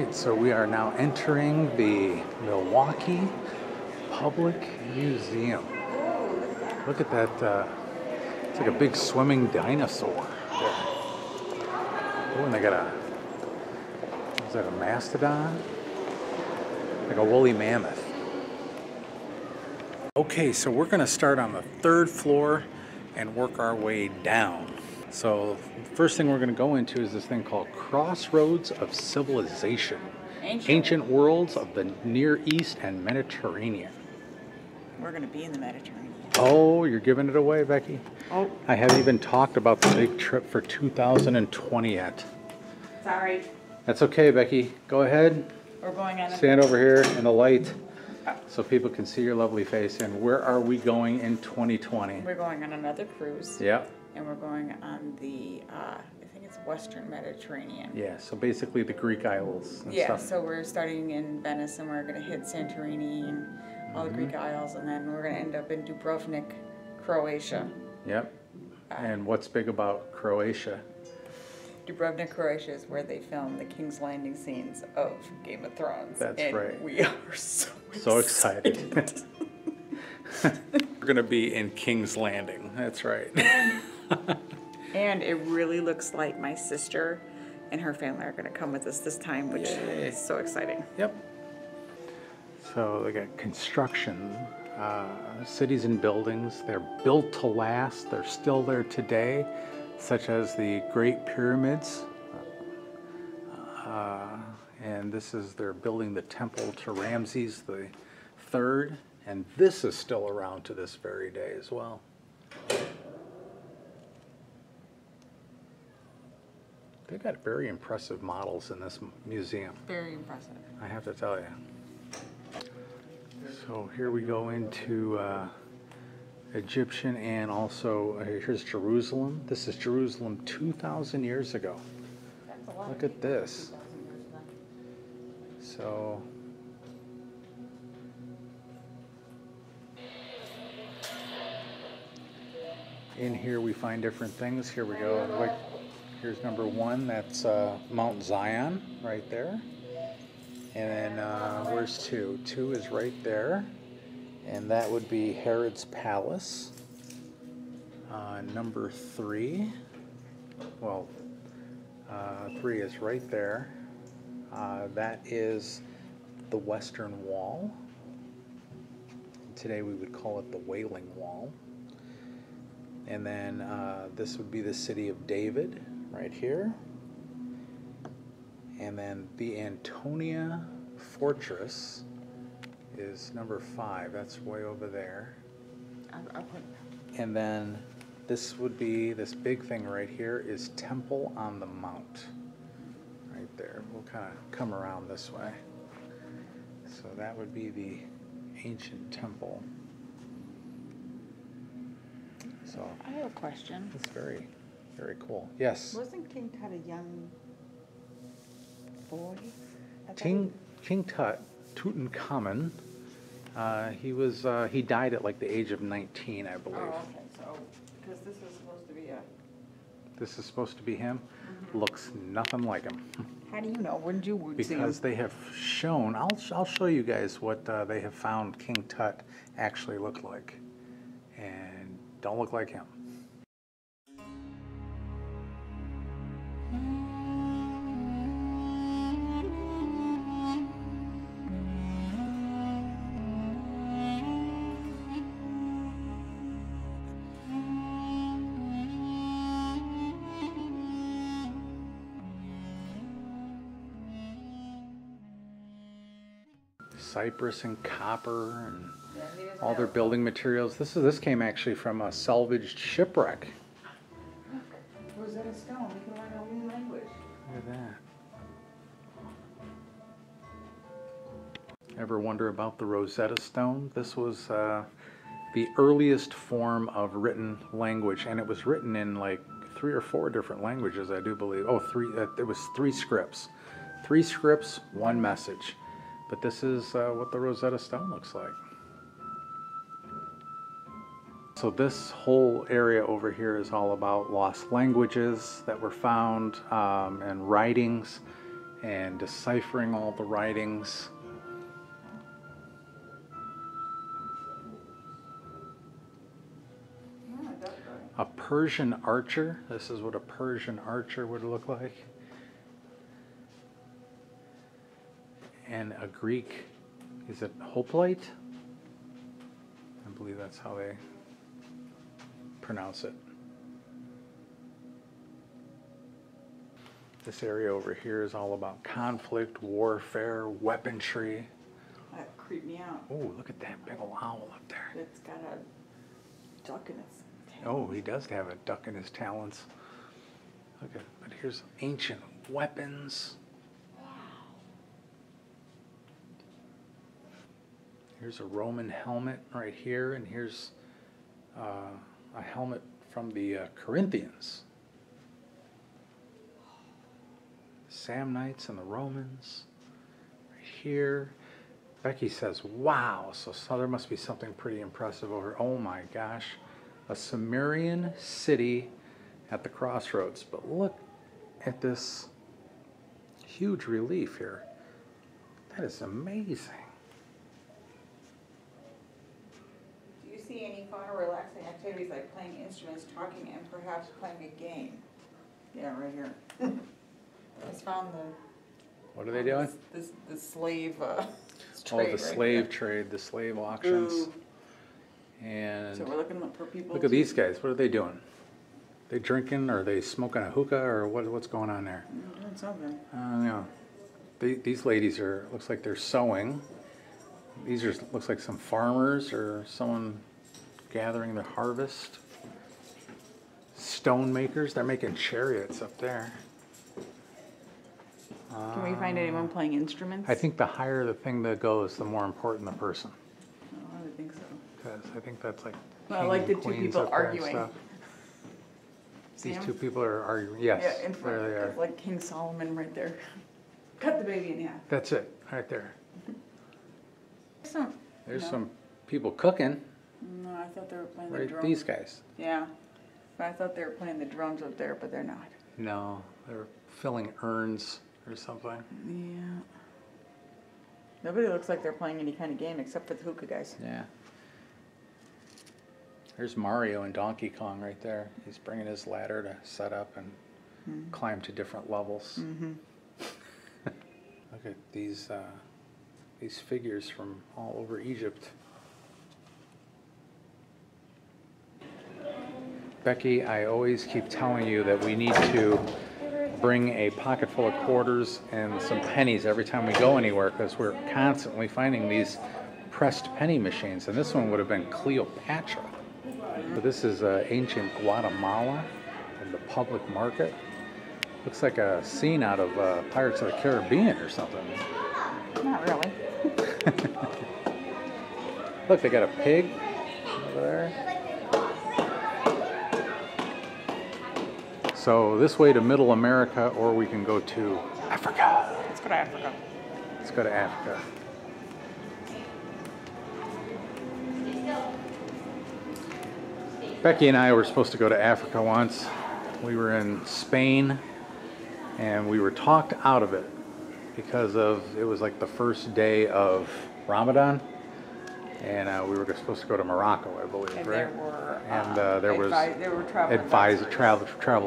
right, so we are now entering the Milwaukee Public Museum. Look at that, it's like a big swimming dinosaur there. Oh, and they got a, is that a mastodon? Like a woolly mammoth. Okay, so we're gonna start on the third floor and work our way down. So the first thing we're going to go into is this thing called Crossroads of Civilization. Ancient worlds of the Near East and Mediterranean. We're going to be in the Mediterranean. Oh, you're giving it away, Becky? Oh. I haven't even talked about the big trip for 2020 yet. Sorry. That's okay, Becky. Go ahead. We're going on Stand over here in the light so people can see your lovely face. And where are we going in 2020? We're going on another cruise. Yep. And we're going on the, I think it's Western Mediterranean. Yeah, so basically the Greek Isles and yeah, stuff. So we're starting in Venice and we're going to hit Santorini and all the Greek Isles, and then we're going to end up in Dubrovnik, Croatia. Yep. And what's big about Croatia? Dubrovnik, Croatia is where they filmed the King's Landing scenes of Game of Thrones. That's right. We are so excited. We're going to be in King's Landing. That's right. And it really looks like my sister and her family are going to come with us this time, which is so exciting. Yep. So they got construction, cities and buildings. They're built to last. They're still there today, such as the Great Pyramids. And this is, they're building the temple to Ramses the Third. And this is still around to this very day as well. They've got very impressive models in this museum. Very impressive. I have to tell you. So here we go into Egyptian, and also here's Jerusalem. This is Jerusalem 2,000 years ago. Look at this. So in here we find different things. Here we go. Like, here's number one. That's Mount Zion right there. And then where's two? Two is right there. And that would be Herod's Palace. Number three. Well, three is right there. That is the Western Wall. Today we would call it the Wailing Wall. And then this would be the city of David right here. And then the Antonia Fortress is number 5. That's way over there. And then this would be, this big thing right here is Temple on the Mount. Right there. We'll kind of come around this way. So that would be the ancient temple. So I have a question. it's very, very cool. Yes. Wasn't King Tut a young boy? King Tut, Tutankhamun, he died at like the age of 19, I believe. Oh, okay. So, because this is supposed to be a... This is supposed to be him. Looks nothing like him. How do you know? Wouldn't you see him? Because they have shown, I'll show you guys what they have found King Tut actually looked like. And don't look like him. Cypress and copper and all their building materials. This came actually from a salvaged shipwreck. Rosetta Stone. We can learn a new language. Look at that. Ever wonder about the Rosetta Stone? This was the earliest form of written language, and it was written in like 3 or 4 different languages, I do believe. Oh, 3. It was 3 scripts. 3 scripts, 1 message. But this is what the Rosetta Stone looks like. So this whole area over here is all about lost languages that were found and writings. and deciphering all the writings. A Persian Archer. This is what a Persian Archer would look like. And a Greek, is it hoplite? I believe that's how they pronounce it. This area over here is all about conflict, warfare, weaponry. That creeped me out. Oh, look at that big old owl up there. It's got a duck in its tail. Oh, he does have a duck in his talons. Look at, but here's ancient weapons. Here's a Roman helmet right here, and here's a helmet from the Corinthians. The Samnites and the Romans. Right here. Becky says, wow, so there must be something pretty impressive over. Oh my gosh. A Sumerian city at the Crossroads. But look at this huge relief here. That is amazing. See any fun or relaxing activities like playing instruments, talking, and perhaps playing a game? Yeah, right here. I just found the. What are they doing? The slave Oh, trade. the slave trade, the slave auctions. Ooh. And so we're looking for people. look at these guys. What are they doing? They drinking, or are they smoking a hookah, or what's going on there? Doing something. Yeah. These ladies are, looks like they're sewing. These are, looks like some farmers or someone gathering the harvest. Stone makers, they're making chariots up there. Can we find anyone playing instruments? I think the higher the thing that goes, the more important the person. Oh, I would think so. Because I think that's like. Well, I like the two queens people up there and arguing. stuff. See These them? two people are arguing. Yes, Yeah, in front. there they are. It's like King Solomon right there. Cut the baby in half. That's it, right there. There's no. some people cooking. No, I thought they were playing the Right, drums. these guys. Yeah, but I thought they were playing the drums up there, but they're not. No, they're filling urns or something. Yeah. Nobody looks like they're playing any kind of game except for the hookah guys. Yeah. There's Mario and Donkey Kong right there. He's bringing his ladder to set up and climb to different levels. Mm-hmm. Look at these figures from all over Egypt. Becky, I always keep telling you that we need to bring a pocket full of quarters and some pennies every time we go anywhere, because we're constantly finding these pressed penny machines, and this one would have been Cleopatra. But this is ancient Guatemala in the public market. Looks like a scene out of Pirates of the Caribbean or something. Not really. Look, they got a pig over there. So this way to Middle America, or we can go to Africa. Let's go to Africa. Let's go to Africa. Becky and I were supposed to go to Africa once. We were in Spain, and we were talked out of it because it was like the first day of Ramadan, and we were supposed to go to Morocco, I believe, And right? there were travel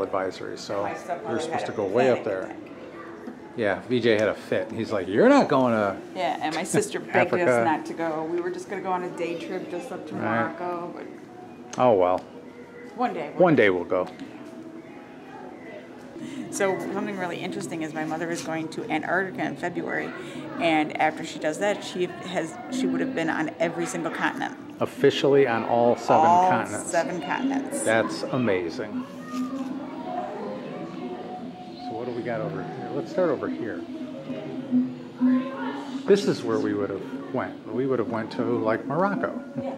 advisories. So we were supposed to go way up there. Yeah, VJ had a fit. He's like, "You're not going to." Yeah, and my sister begged Africa. us not to go. We were just going to go on a day trip just up to Morocco, but Oh well. one day. One day we'll go. So something really interesting is my mother is going to Antarctica in February, and after she does that, she would have been on every single continent. Officially on all seven continents. 7 continents. That's amazing. So what do we got over here? Let's start over here. This is where we would have went. We would have went to like Morocco. Yes.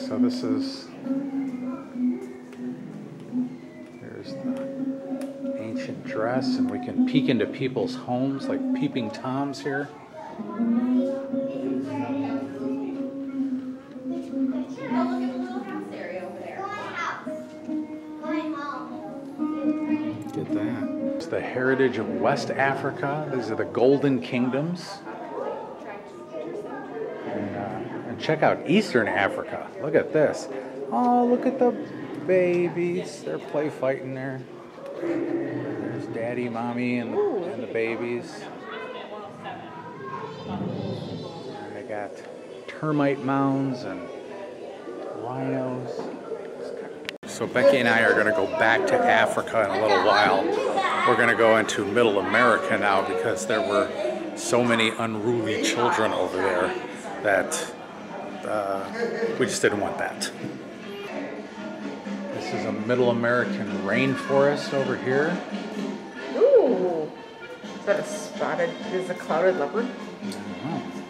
So this is, there's the ancient dress, and we can peek into people's homes like peeping Toms here. Get at that. It's the heritage of West Africa. These are the Golden Kingdoms. And check out Eastern Africa. Look at this. Oh, look at the babies. They're play fighting there. There's daddy, mommy, and the babies. And they got termite mounds and rhinos. So Becky and I are going to go back to Africa in a little while. We're going to go into Middle America now because there were so many unruly children over there that we just didn't want that. This is a Middle American rainforest over here. Ooh, is that a spotted, is a clouded leopard? Mm-hmm.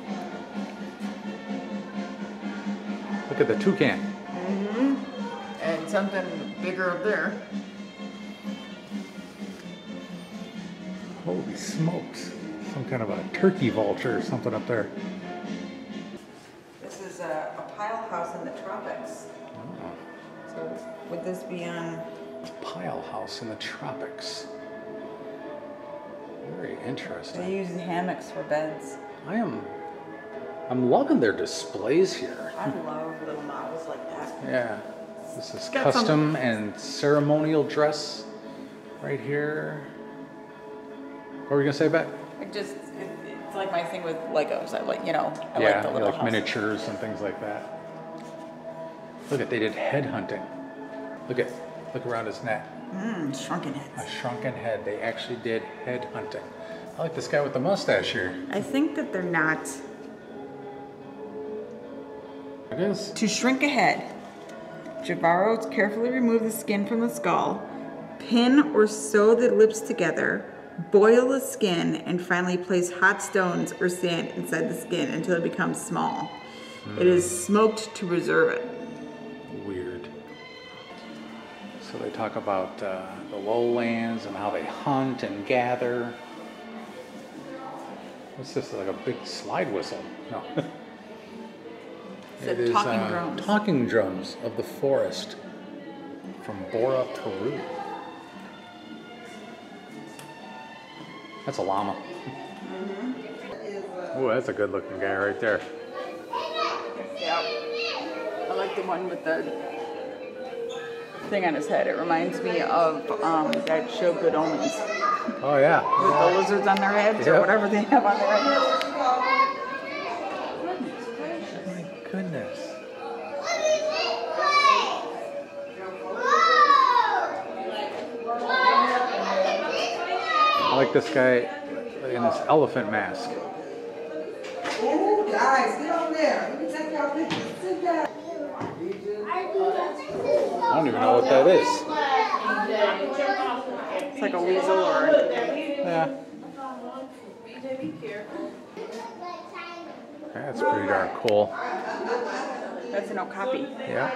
Look at the toucan. Mm-hmm. And something bigger up there. Holy smokes. Some kind of a turkey vulture or something up there. This is a pile house in the tropics. Oh. So would this be on? A pile house in the tropics. Very interesting. They use hammocks for beds. I'm loving their displays here. I love little models like that. Yeah. This is custom and ceremonial dress right here. What were you gonna say, Beth? It's like my thing with Legos. I like, I like the little like miniatures and things like that. Look at, they did head hunting. Look around his neck. Shrunken heads. A shrunken head. They actually did head hunting. I like this guy with the mustache here. I think that they're not. It is. To shrink a head, Javaros carefully remove the skin from the skull, pin or sew the lips together, boil the skin, and finally place hot stones or sand inside the skin until it becomes small. It is smoked to preserve it. Weird. So they talk about the lowlands and how they hunt and gather. What's this, like a big slide whistle? No. It is talking drums. Talking drums of the forest from Bora, Peru. That's a llama. Oh, that's a good looking guy right there. Yeah. I like the one with the thing on his head. It reminds me of that show Good Omens. Oh yeah. With the lizards on their heads or whatever they have on their heads. My goodness. I like this guy in this elephant mask. Oh, guys, get on there. Let me take y'all pictures. Sit down. I don't even know what that is. It's like a weasel or Yeah. That's pretty darn cool. that's an okapi. Yeah.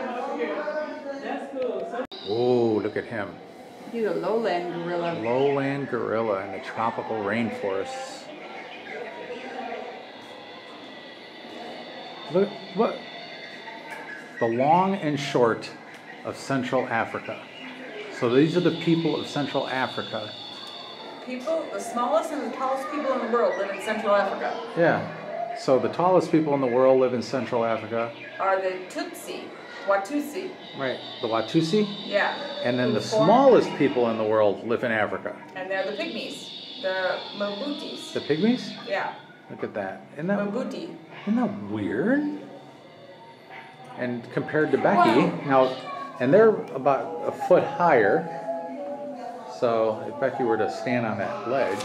Oh, look at him. He's a lowland gorilla. Lowland gorilla in the tropical rainforests. Look, the long and short of Central Africa. So these are the people of Central Africa. People, the smallest and the tallest people in the world live in Central Africa. Yeah. So the tallest people in the world live in Central Africa. Are the Tutsi, Watusi. Right. The Watusi. Yeah. And then the smallest people in the world live in Africa. And they're the pygmies, the Mabutis. The pygmies? Yeah. Look at that. Isn't that weird? And compared to Becky, now, and they're about a foot higher. So if Becky were to stand on that ledge,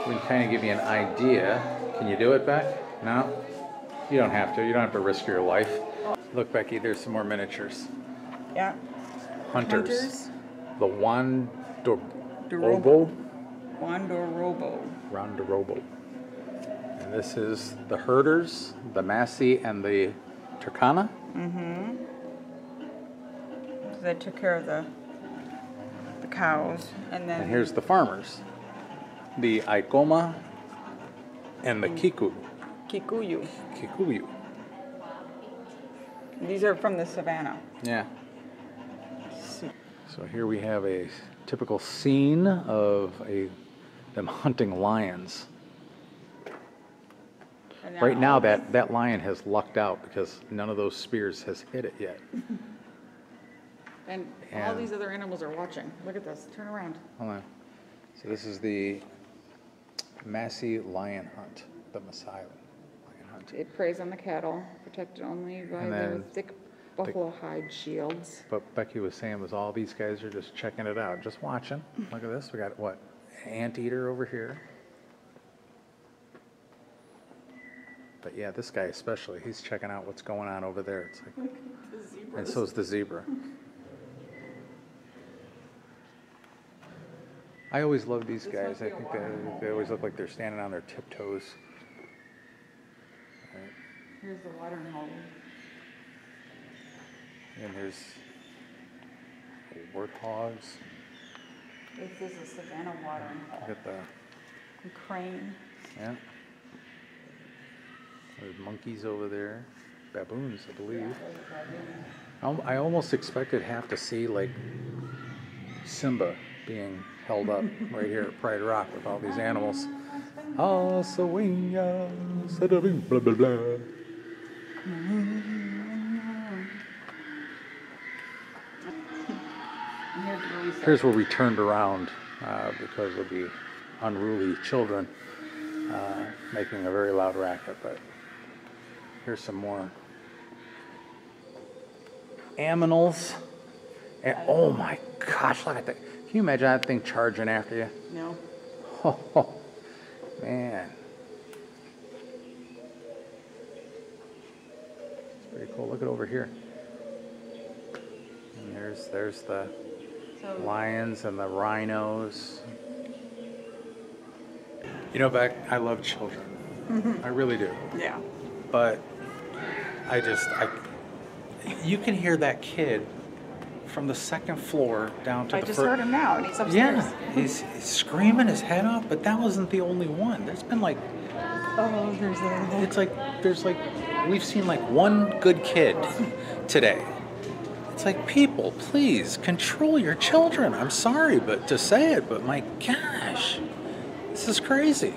we can kind of give you an idea. Can you do it, Beck? No? You don't have to. You don't have to risk your life. Look, Becky, there's some more miniatures. Yeah. Hunters. The Wandorobo. Wandorobo. And this is the herders, the Maasai and the Turkana. Mm-hmm. So they took care of the cows, and then. And here's the farmers, the Aikoma and the Kikuyu. These are from the savannah. Yeah. So here we have a typical scene of them hunting lions. Right now, that lion has lucked out because none of those spears has hit it yet. And all these other animals are watching. Look at this. Turn around. Hold on. So this is the Massey lion hunt, the Maasai lion hunt. It preys on the cattle, protected only by And their then thick buffalo hide shields. But Becky was saying was all these guys are just checking it out, just watching. Look at this. We got what? Anteater over here. But yeah, this guy especially, he's checking out what's going on over there. It's like, and so is the zebra. I always love these guys. I think they always look like they're standing on their tiptoes. Right. Here's the watering hole. And there's warthogs. This is a savanna watering hole. Look at the crane. yeah. There's monkeys over there, baboons, I believe. I almost expected half to see like Simba being held up right here at Pride Rock with all these animals. Ah, Sawinga, blah blah blah. Here's where we turned around because of the unruly children making a very loud racket, but here's some more aminals. And, oh my gosh, look at that. Can you imagine that thing charging after you? No. Oh, man. It's pretty cool. Look at over here. And there's the lions and the rhinos. You know, Beck, I love children. I really do. Yeah. But you can hear that kid from the second floor down to I the just first. heard him now, and he's upstairs. Yeah, he's screaming his head off, but that wasn't the only one. There's been like, Oh, there's like, we've seen like one good kid today. It's like, people, please control your children. I'm sorry, but to say it, but my gosh, this is crazy.